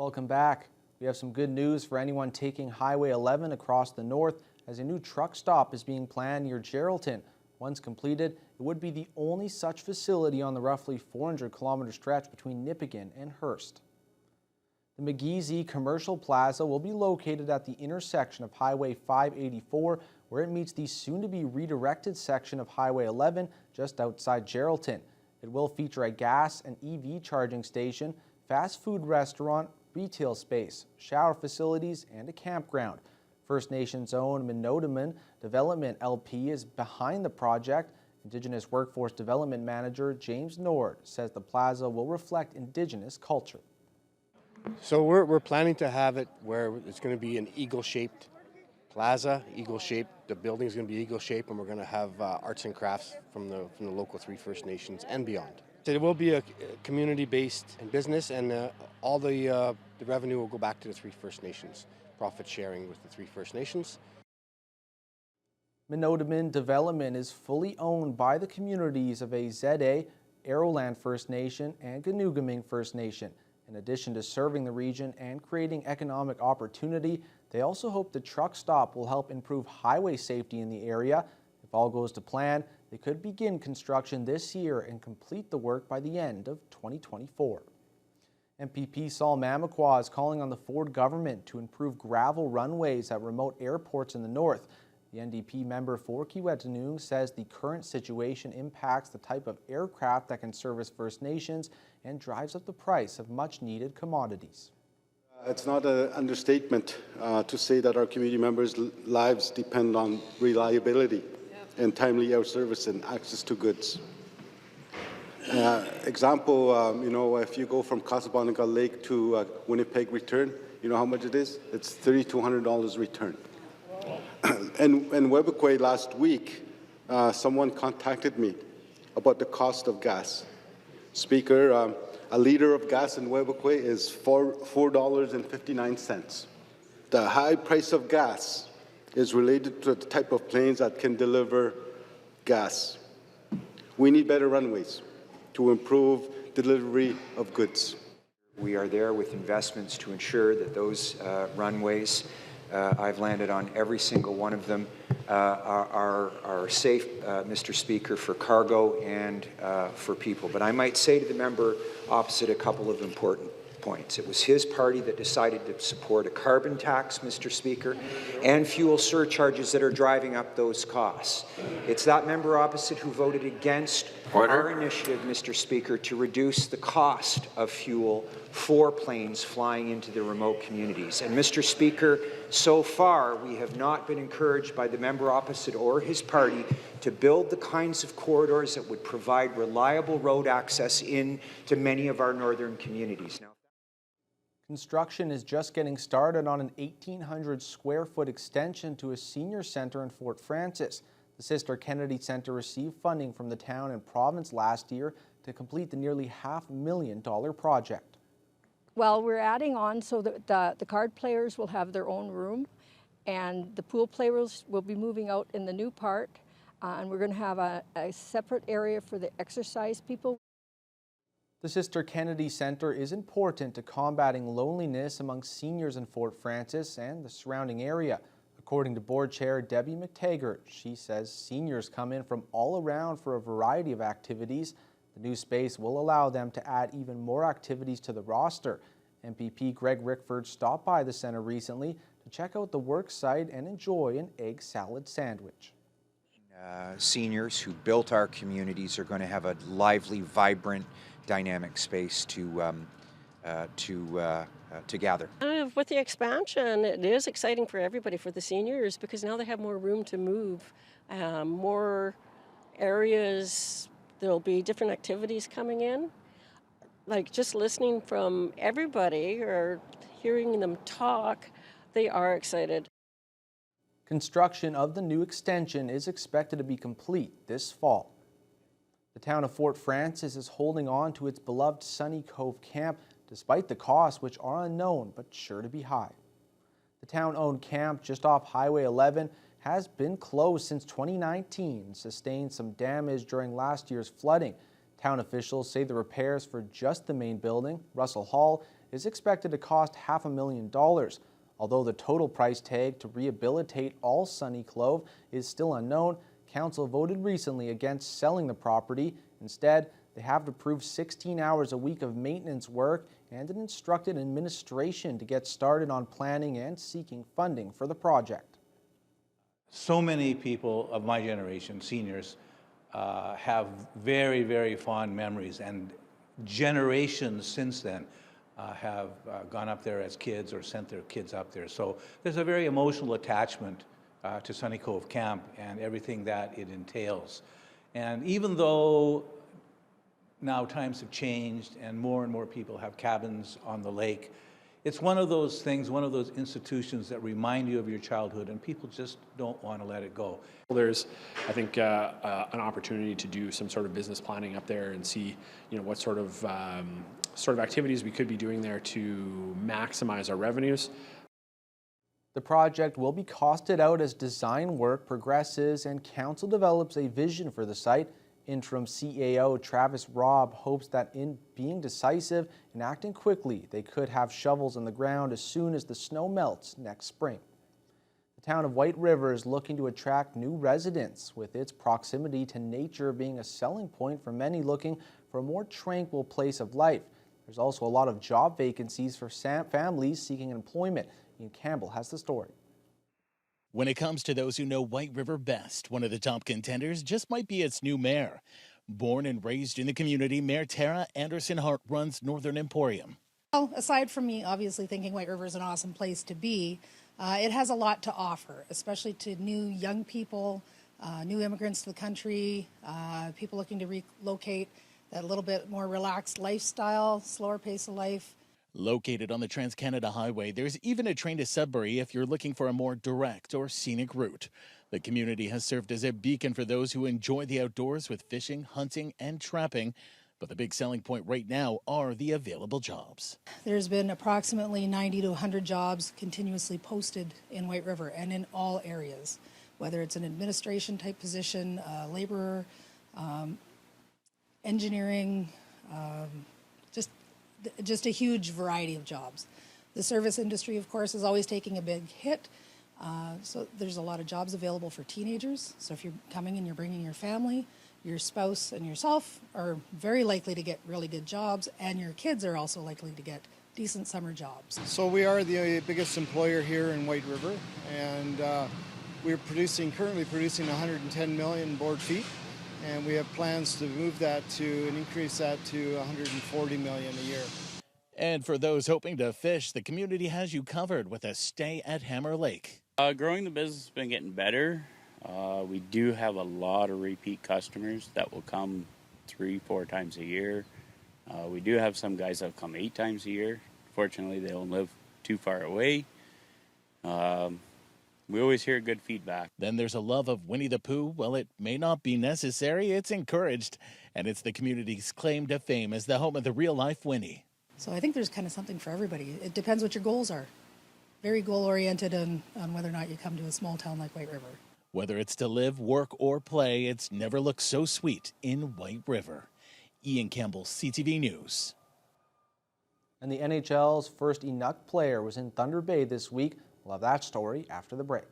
Welcome back. We have some good news for anyone taking Highway 11 across the north, as a new truck stop is being planned near Geraldton. Once completed, it would be the only such facility on the roughly 400-kilometer stretch between Nipigon and Hearst. The McGeezy Commercial Plaza will be located at the intersection of Highway 584, where it meets the soon-to-be redirected section of Highway 11 just outside Geraldton. It will feature a gas and EV charging station, fast food restaurant, retail space, shower facilities, and a campground. First Nations owned Minotamin Development LP is behind the project. Indigenous Workforce Development Manager James Nord says the plaza will reflect Indigenous culture. So we're planning to have it where it's going to be an eagle-shaped plaza, eagle-shaped. The building is going to be eagle-shaped, and we're going to have arts and crafts from the local 3 First Nations and beyond. So it will be a community-based business, and all the revenue will go back to the 3 First Nations, profit sharing with the 3 First Nations. Minotamin Development is fully owned by the communities of AZA, Arrowland First Nation, and Ganoogaming First Nation. In addition to serving the region and creating economic opportunity, they also hope the truck stop will help improve highway safety in the area. If all goes to plan, they could begin construction this year and complete the work by the end of 2024. MPP Saul Mamakwa is calling on the Ford government to improve gravel runways at remote airports in the north. The NDP member for Kiiwetinoong says the current situation impacts the type of aircraft that can service First Nations and drives up the price of much-needed commodities. It's not an understatement to say that our community members' lives depend on reliability and timely air service and access to goods. Example, if you go from Casablanca Lake to Winnipeg return, you know how much it is? It's $3,200 return. And in Webquay last week, someone contacted me about the cost of gas. Speaker, a liter of gas in Webquay is $4.59. The high price of gas is related to the type of planes that can deliver gas. We need better runways to improve delivery of goods. We are there with investments to ensure that those runways, I've landed on every single one of them, are safe, Mr. Speaker, for cargo and for people. But I might say to the member opposite a couple of important points. It was his party that decided to support a carbon tax, Mr. Speaker, and fuel surcharges that are driving up those costs. It's that member opposite who voted against our initiative, Mr. Speaker, to reduce the cost of fuel for planes flying into the remote communities. And Mr. Speaker, so far we have not been encouraged by the member opposite or his party to build the kinds of corridors that would provide reliable road access into many of our northern communities. Now, construction is just getting started on an 1,800 square foot extension to a senior center in Fort Frances. The Sister Kennedy Centre received funding from the town and province last year to complete the nearly $500,000 project. Well, we're adding on so that the card players will have their own room, and the pool players will be moving out in the new part, and we're going to have a separate area for the exercise people. The Sister Kennedy Centre is important to combating loneliness among seniors in Fort Frances and the surrounding area. According to Board Chair Debbie McTaggart, she says seniors come in from all around for a variety of activities. The new space will allow them to add even more activities to the roster. MPP Greg Rickford stopped by the centre recently to check out the work site and enjoy an egg salad sandwich. Seniors who built our communities are going to have a lively, vibrant, dynamic space to gather. With the expansion, it is exciting for everybody, for the seniors, because now they have more room to move, more areas. There'll be different activities coming in. Like just listening from everybody or hearing them talk, they are excited. Construction of the new extension is expected to be complete this fall. The town of Fort Frances is holding on to its beloved Sunny Cove camp despite the costs, which are unknown but sure to be high. The town-owned camp just off Highway 11 has been closed since 2019 and sustained some damage during last year's flooding. Town officials say the repairs for just the main building, Russell Hall, is expected to cost $500,000. Although the total price tag to rehabilitate all Sunny Cove is still unknown, Council voted recently against selling the property. Instead, they have to approve 16 hours a week of maintenance work and an instructed administration to get started on planning and seeking funding for the project. So many people of my generation, seniors, have very, very fond memories, and generations since then have gone up there as kids or sent their kids up there. So there's a very emotional attachment to Sunny Cove Camp and everything that it entails. And even though now times have changed and more people have cabins on the lake, it's one of those things, one of those institutions that remind you of your childhood, and people just don't want to let it go. There's, I think, an opportunity to do some sort of business planning up there and see, what sort of activities we could be doing there to maximize our revenues. The project will be costed out as design work progresses and Council develops a vision for the site. Interim CAO Travis Robb hopes that in being decisive and acting quickly, they could have shovels in the ground as soon as the snow melts next spring. The town of White River is looking to attract new residents, with its proximity to nature being a selling point for many looking for a more tranquil place of life. There's also a lot of job vacancies for families seeking employment. Ian Campbell has the story. When it comes to those who know White River best, one of the top contenders just might be its new mayor. Born and raised in the community, Mayor Tara Anderson-Hart runs Northern Emporium. Well, aside from me obviously thinking White River is an awesome place to be, it has a lot to offer, especially to new young people, new immigrants to the country, people looking to relocate, that little bit more relaxed lifestyle, slower pace of life. Located on the Trans-Canada Highway, there's even a train to Sudbury if you're looking for a more direct or scenic route. The community has served as a beacon for those who enjoy the outdoors with fishing, hunting, and trapping. But the big selling point right now are the available jobs. There's been approximately 90 to 100 jobs continuously posted in White River and in all areas, whether it's an administration type position, laborer, engineering, just a huge variety of jobs. The service industry, of course, is always taking a big hit. So there's a lot of jobs available for teenagers. So if you're coming and you're bringing your family, your spouse and yourself are very likely to get really good jobs, and your kids are also likely to get decent summer jobs. So we are the biggest employer here in White River, and we're currently producing 110 million board feet. And we have plans to move that and increase that to 140 million a year. And for those hoping to fish, the community has you covered with a stay at Hammer Lake. Growing the business has been getting better. We do have a lot of repeat customers that will come 3-4 times a year. We do have some guys that come 8 times a year. Fortunately, they don't live too far away. We always hear good feedback. Then there's a love of Winnie the Pooh. Well, it may not be necessary, it's encouraged. And it's the community's claim to fame as the home of the real-life Winnie. So I think there's kind of something for everybody. It depends what your goals are. Very goal-oriented on whether or not you come to a small town like White River. Whether it's to live, work, or play, it's never looked so sweet in White River. Ian Campbell, CTV News. And the NHL's first Inuk player was in Thunder Bay this week. We'll have that story after the break.